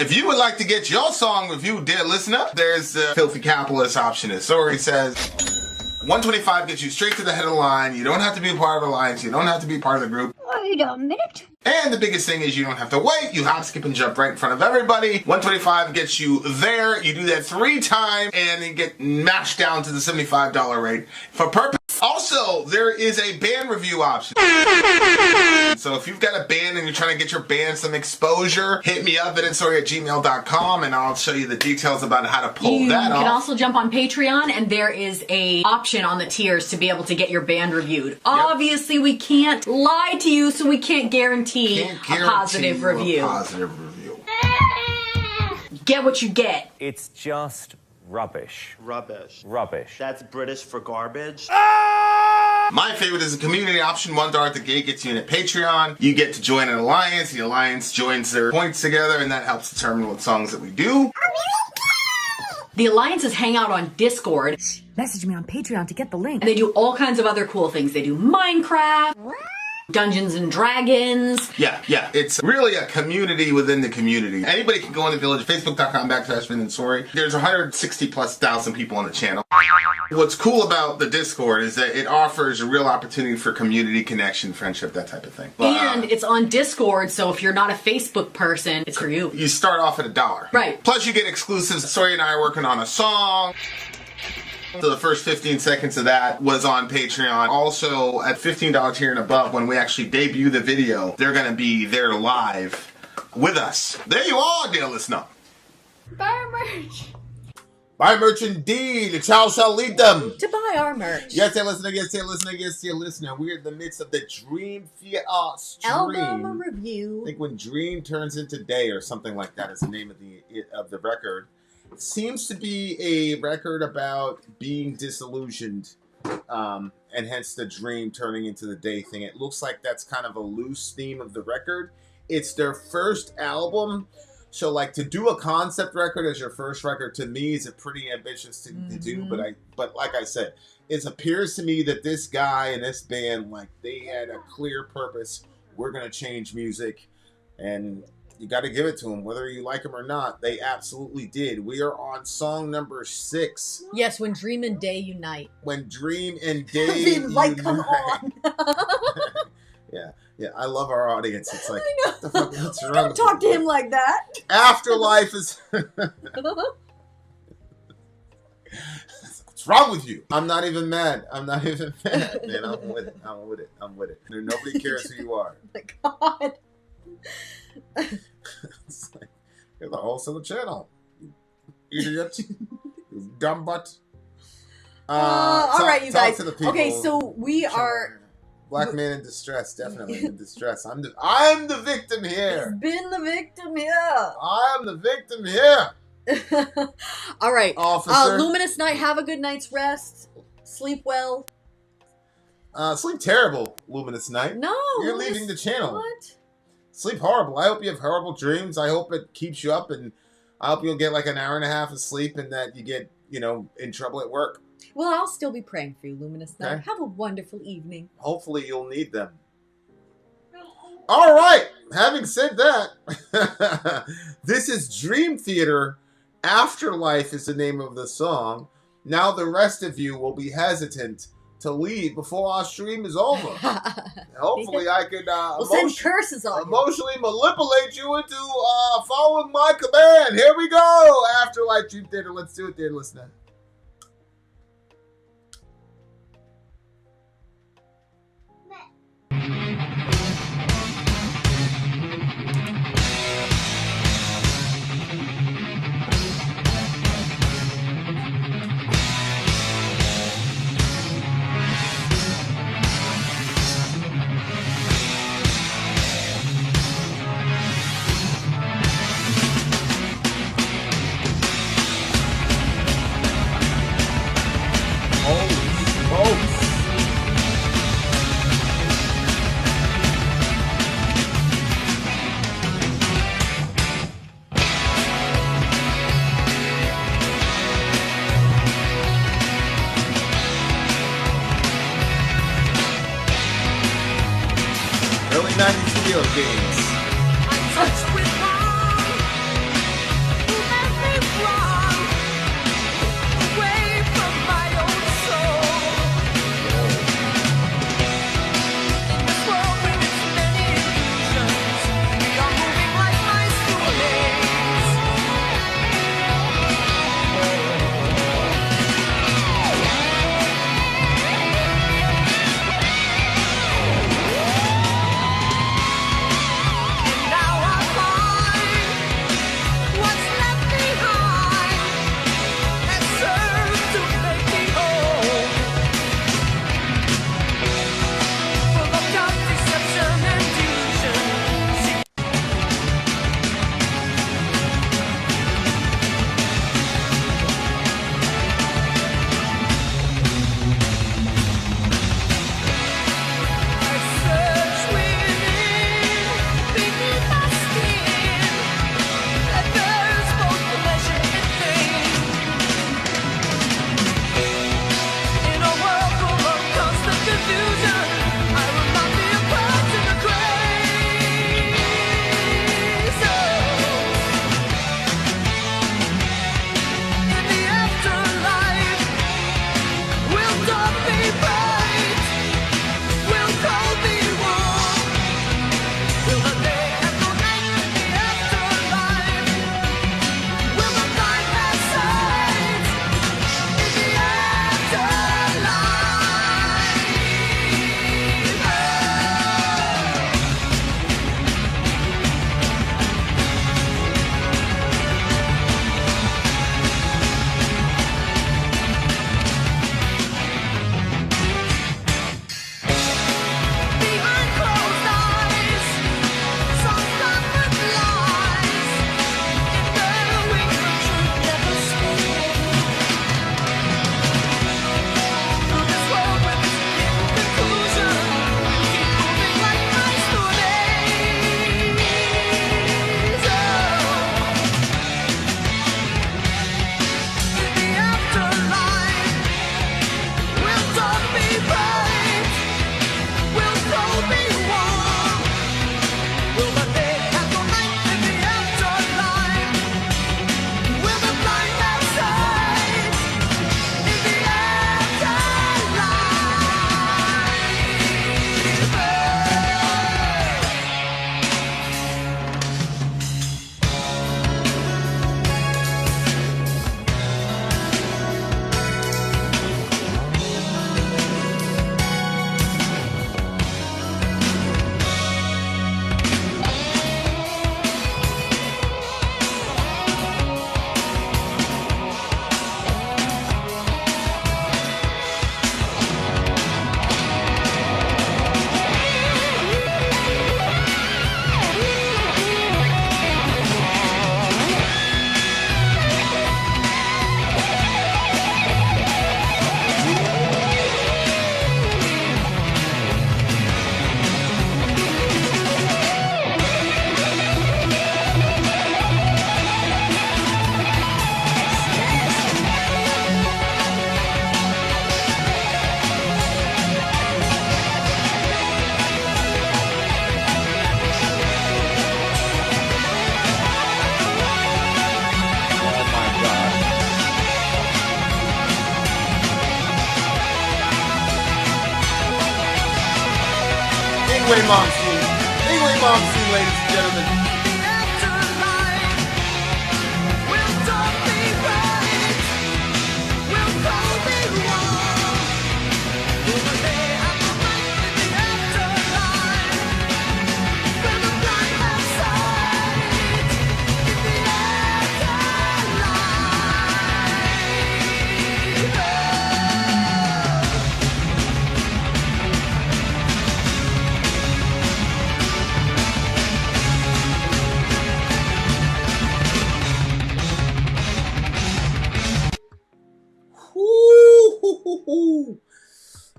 If you would like to get your song reviewed, dear listener, there's the filthy capitalist option. As Sori says, $125 gets you straight to the head of the line. You don't have to be a part of the alliance. You don't have to be part of the group. Wait a minute. And the biggest thing is you don't have to wait. You hop, skip, and jump right in front of everybody. $125 gets you there. You do that 3 times, and you get mashed down to the $75 rate for purpose. Also, there is a band review option. So if you've got a band and you're trying to get your band some exposure, hit me up at insori@gmail.com and I'll show you the details about how to pull that off. You can also jump on Patreon and there is a option on the tiers to be able to get your band reviewed. Yep. Obviously, we can't lie to you, so we can't guarantee a positive review. Get what you get. It's just rubbish. Rubbish. Rubbish. That's British for garbage. My favorite is the community option. $1 at the gate gets you in at Patreon. You get to join an alliance. The alliance joins their points together, and that helps determine what songs that we do. The alliances hang out on Discord. Message me on Patreon to get the link. And they do all kinds of other cool things. They do Minecraft. Dungeons and Dragons. Yeah. It's really a community within the community. Anybody can go in the village, facebook.com/Sori. There's 160,000+ people on the channel. What's cool about the Discord is that it offers a real opportunity for community connection, friendship, that type of thing. And it's on Discord, so if you're not a Facebook person, it's for you. You start off at $1. Right. Plus you get exclusives. Sori and I are working on a song. So the first 15 seconds of that was on Patreon. Also, at $15 tier and above, when we actually debut the video, they're going to be there live with us. There you are, dear listener. Buy our merch. Buy merch indeed. The child shall lead them. To buy our merch. Yes, dear listener, yes, dear listener, yes, dear listener. We're in the midst of the Dream Theater stream. Album review. I think when Dream turns into Day or something like that is the name of the record. It seems to be a record about being disillusioned, and hence the dream turning into the day thing. It looks like that's kind of a loose theme of the record. It's their first album, so like to do a concept record as your first record to me is a pretty ambitious thing to do. But like I said, it appears to me that this guy and this band, like they had a clear purpose. We're gonna change music, and you got to give it to them, whether you like them or not. They absolutely did. We are on song number 6. Yes, when Dream and Day unite. When Dream and Day unite. Come on. Yeah. I love our audience. It's like, I know. what the fuck, what's wrong? Don't talk to him like that. Afterlife is. What's wrong with you? I'm not even mad. Man, I'm with it. Nobody cares who you are. Oh my God. It's like, you're the host of the channel, you idiot. You dumb butt. All right, you guys. To the people. Okay, so we are black man in distress, definitely in distress. I'm the victim here. He's been the victim here. I'm the victim here. All right, officer. Luminous night. Have a good night's rest. Sleep well. Sleep terrible, Luminous night. No, you're leaving the channel. What? Sleep horrible. I hope you have horrible dreams. I hope it keeps you up, and I hope you'll get like an hour and a half of sleep, and that you get, in trouble at work. Well, I'll still be praying for you, Luminous Night. Okay. Have a wonderful evening. Hopefully you'll need them. All right. Having said that, this is Dream Theater. Afterlife is the name of the song. Now the rest of you will be hesitant to leave before our stream is over. Hopefully I can we'll send curses on emotionally manipulate you into following my command. Here we go. Afterlife Dream Theater. Let's do it, dear listener. Early 90s video games. Momstein. Ingwe Momstein, ladies and gentlemen.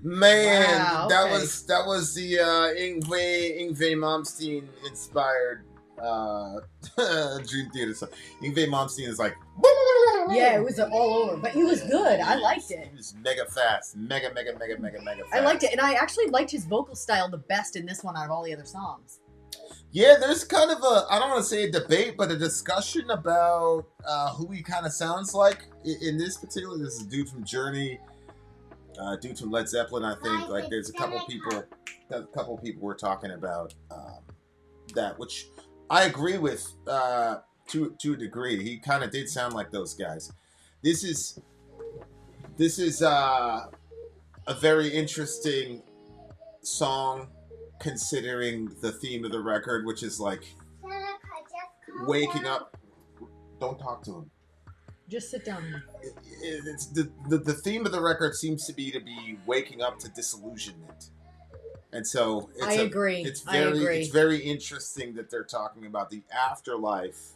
Man, wow, that okay. was the Ingve Momstein inspired Dream Theater song. Ingve Momstein is like Yeah, it was all over, but he was good. I liked it. He was mega fast, mega fast. I liked it, and I actually liked his vocal style the best in this one out of all the other songs. Yeah, there's kind of a, I don't want to say a debate, but a discussion about who he kind of sounds like. In this particular, this is a dude from Journey, dude from Led Zeppelin, I think. Like, there's a couple people were talking about that, which I agree with to a degree. He kind of did sound like those guys. This is a very interesting song, considering the theme of the record, which is like waking up. Don't talk to him. Just sit down. It's the theme of the record seems to be waking up to disillusionment, and so I agree. It's very interesting that they're talking about the afterlife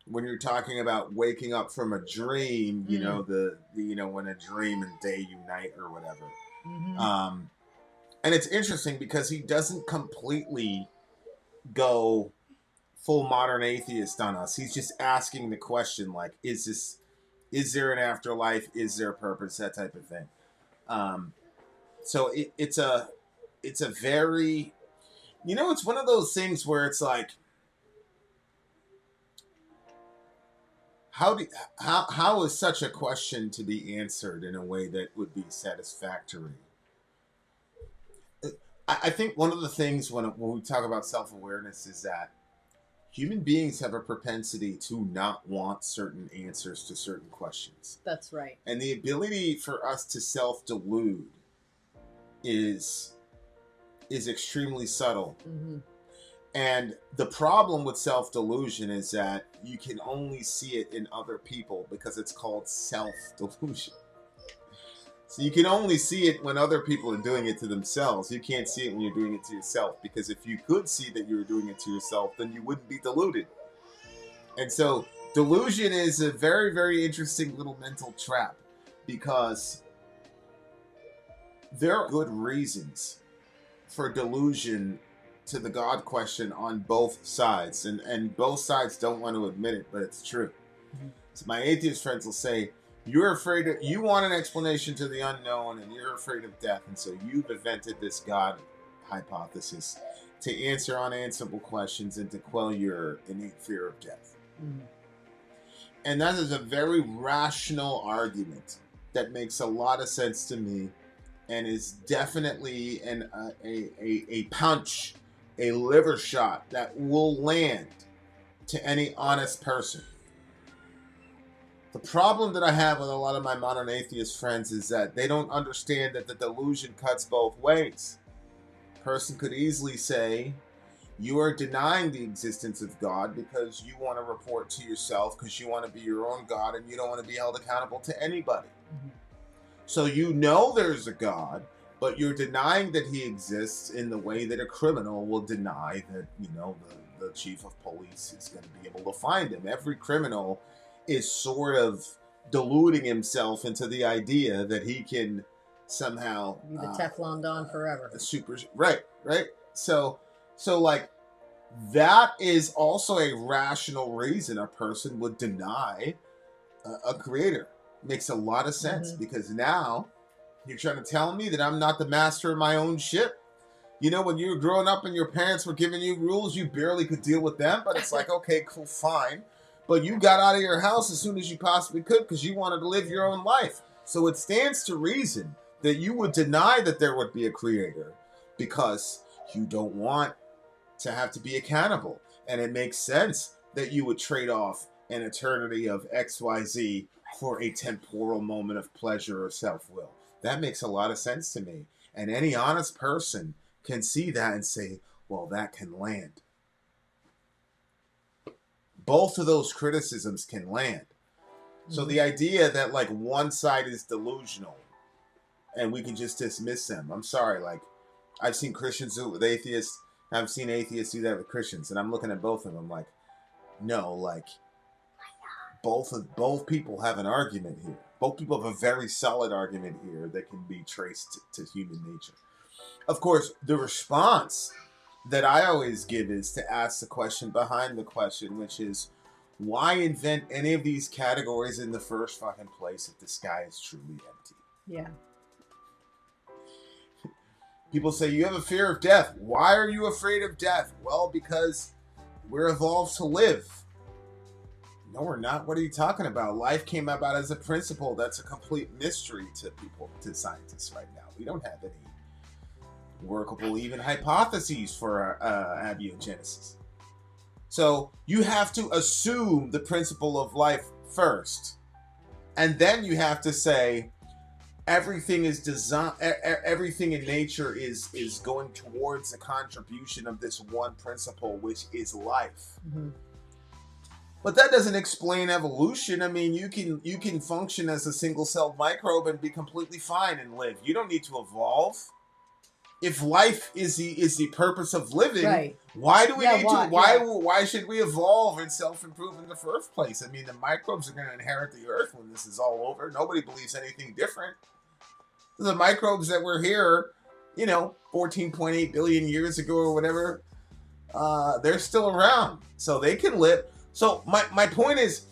when you're talking about waking up from a dream. You know the when a dream and day unite or whatever. Mm-hmm. And it's interesting because he doesn't completely go full modern atheist on us. He's just asking the question, like, is there an afterlife? Is there a purpose? That type of thing. So it's a very, it's one of those things where it's like, how is such a question to be answered in a way that would be satisfactory? I think one of the things when we talk about self-awareness is that human beings have a propensity to not want certain answers to certain questions. That's right. And the ability for us to self-delude is extremely subtle. Mm-hmm. And the problem with self-delusion is that you can only see it in other people because it's called self-delusion. So you can only see it when other people are doing it to themselves. You can't see it when you're doing it to yourself, because if you could see that you were doing it to yourself, then you wouldn't be deluded. And so delusion is a very, very interesting little mental trap, because there are good reasons for delusion to the God question on both sides. And both sides don't want to admit it, but it's true. So my atheist friends will say, you want an explanation to the unknown, and you're afraid of death, and so you've invented this God hypothesis to answer unanswerable questions and to quell your innate fear of death. Mm-hmm. And that is a very rational argument that makes a lot of sense to me, and is definitely a punch, a liver shot that will land to any honest person. The problem that I have with a lot of my modern atheist friends is that they don't understand that the delusion cuts both ways. A person could easily say, you are denying the existence of God because you want to report to yourself, because you want to be your own God, and you don't want to be held accountable to anybody. Mm-hmm. So you know there's a God, but you're denying that he exists in the way that a criminal will deny that, the chief of police is going to be able to find him. Every criminal is sort of deluding himself into the idea that he can somehow be the Teflon Don forever. Right. So like, that is also a rational reason a person would deny a creator. Makes a lot of sense, because now you're trying to tell me that I'm not the master of my own ship. When you were growing up and your parents were giving you rules, you barely could deal with them, but it's like, okay, cool, fine. But you got out of your house as soon as you possibly could because you wanted to live your own life. So it stands to reason that you would deny that there would be a creator, because you don't want to have to be accountable. And it makes sense that you would trade off an eternity of XYZ for a temporal moment of pleasure or self-will. That makes a lot of sense to me. And any honest person can see that and say, well, that can land. Both of those criticisms can land. So the idea that like one side is delusional and we can just dismiss them. I'm sorry, like I've seen Christians do it with atheists. I've seen atheists do that with Christians. And I'm looking at both of them like, no, like both people have an argument here. Both people have a very solid argument here that can be traced to human nature. Of course, the response that I always give is to ask the question behind the question, which is, why invent any of these categories in the first fucking place if the sky is truly empty? Yeah. People say, you have a fear of death. Why are you afraid of death? Well, because we're evolved to live. No, we're not. What are you talking about? Life came about as a principle. That's a complete mystery to people, to scientists right now. We don't have any workable even hypotheses for abiogenesis. So you have to assume the principle of life first. And then you have to say, everything is designed, everything in nature is going towards the contribution of this one principle, which is life. Mm-hmm. But that doesn't explain evolution. I mean, you can function as a single-celled microbe and be completely fine and live. You don't need to evolve. If life is the purpose of living, right, why do we need to? Why should we evolve and self-improve in the first place? I mean, the microbes are going to inherit the earth when this is all over. Nobody believes anything different. The microbes that were here, 14.8 billion years ago or whatever, they're still around, so they can live. So my point is,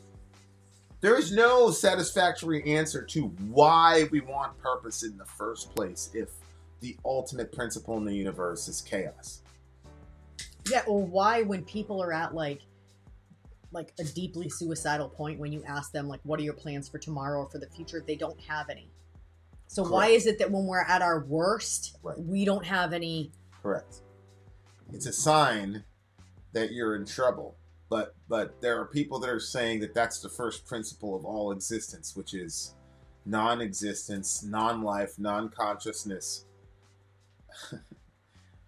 there is no satisfactory answer to why we want purpose in the first place if the ultimate principle in the universe is chaos. Yeah, or why when people are at like a deeply suicidal point, when you ask them like, what are your plans for tomorrow or for the future, they don't have any. So correct. Why is it that when we're at our worst, right, we don't have any? Correct. It's a sign that you're in trouble. But there are people that are saying that that's the first principle of all existence, which is non-existence, non-life, non-consciousness,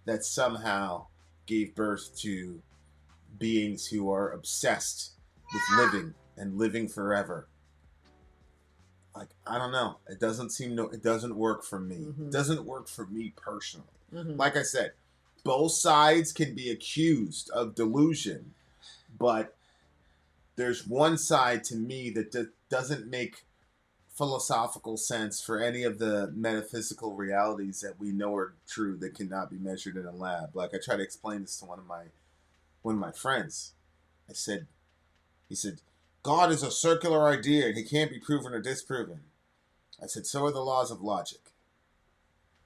that somehow gave birth to beings who are obsessed with living and living forever. Like, I don't know. It doesn't work for me. Mm-hmm. It doesn't work for me personally. Mm-hmm. Like I said, both sides can be accused of delusion, but there's one side to me that doesn't make philosophical sense for any of the metaphysical realities that we know are true that cannot be measured in a lab. Like, I tried to explain this to one of my friends. He said, God is a circular idea and he can't be proven or disproven. I said, so are the laws of logic.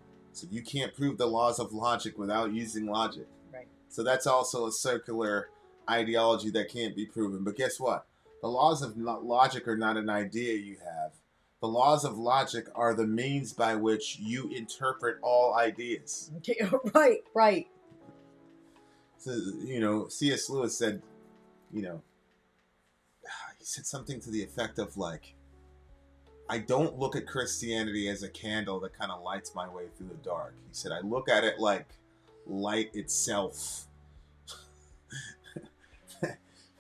I said, you can't prove the laws of logic without using logic. Right. So that's also a circular ideology that can't be proven. But guess what? The laws of logic are not an idea you have. The laws of logic are the means by which you interpret all ideas. Okay, right. So, C.S. Lewis said, he said something to the effect of like, I don't look at Christianity as a candle that kind of lights my way through the dark. He said, I look at it like light itself.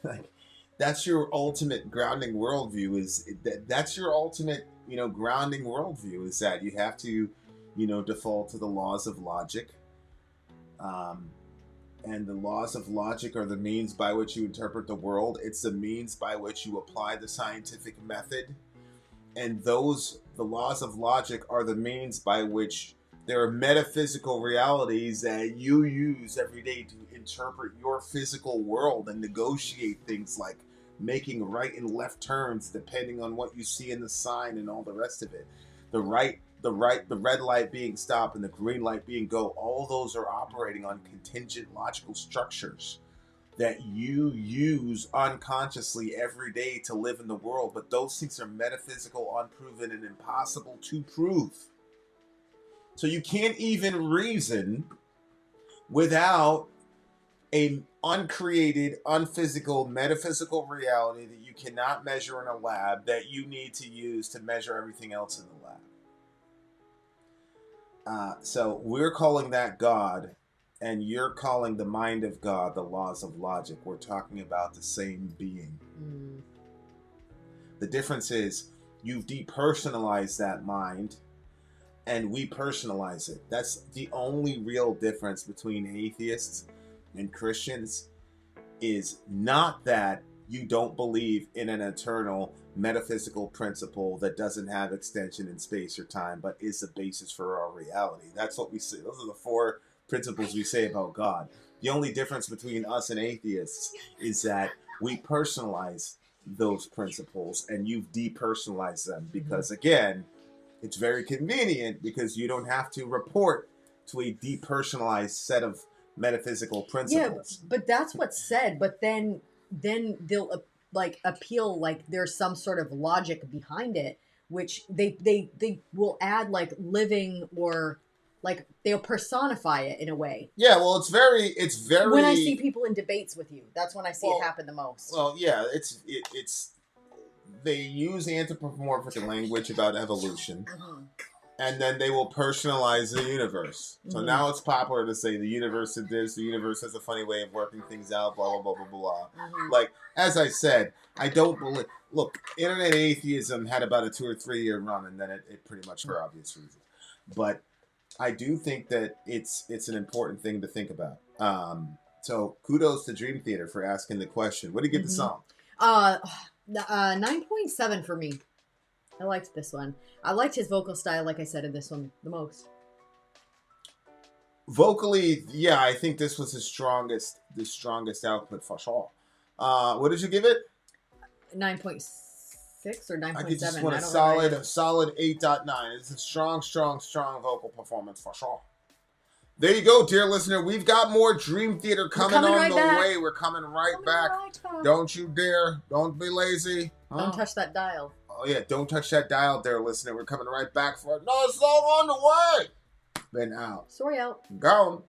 Like, that's your ultimate grounding worldview. That's your ultimate, grounding worldview, is that you have to, default to the laws of logic. And the laws of logic are the means by which you interpret the world. It's the means by which you apply the scientific method. And the laws of logic are the means by which there are metaphysical realities that you use every day to interpret your physical world and negotiate things like making right and left turns depending on what you see in the sign and all the rest of it. The red light being stop and the green light being go, all those are operating on contingent logical structures that you use unconsciously every day to live in the world. But those things are metaphysical, unproven, and impossible to prove. So you can't even reason without a uncreated, unphysical, metaphysical reality that you cannot measure in a lab that you need to use to measure everything else in the lab. So we're calling that God, and you're calling the mind of God the laws of logic. We're talking about the same being. Mm. The difference is you've depersonalized that mind, and we personalize it. That's the only real difference between atheists and Christians, is not that you don't believe in an eternal metaphysical principle that doesn't have extension in space or time, but is the basis for our reality. That's what we say. Those are the 4 principles we say about God. The only difference between us and atheists is that we personalize those principles, and you've depersonalized them because, again, it's very convenient because you don't have to report to a depersonalized set of metaphysical principles. Yeah, but that's what's said. But then they'll like appeal like there's some sort of logic behind it, which they will add like living, or like they'll personify it in a way. Yeah, well, it's very. When I see people in debates with you, that's when I see it happen the most. Well, yeah, it's they use anthropomorphic language about evolution. And then they will personalize the universe. So now it's popular to say the universe is this, the universe has a funny way of working things out, blah, blah, blah, blah, blah. Like, as I said, I don't believe... Look, internet atheism had about a 2 or 3 year run, and then it pretty much, for obvious reasons. But I do think that it's an important thing to think about. So kudos to Dream Theater for asking the question. What do you give the song? 9.7 for me. I liked this one. I liked his vocal style, like I said, in this one the most. Vocally, yeah, I think this was the strongest output for sure. What did you give it? 9.6 or 9.7. I could just want a solid 8.9. It's a strong vocal performance for sure. There you go, dear listener. We've got more Dream Theater coming on right the back. way. We're coming right back. Don't you dare. Don't be lazy. Don't touch that dial. Oh, yeah. Don't touch that dial, dear listener. We're coming right back for another song on the way. Been out. Sori out. Gone.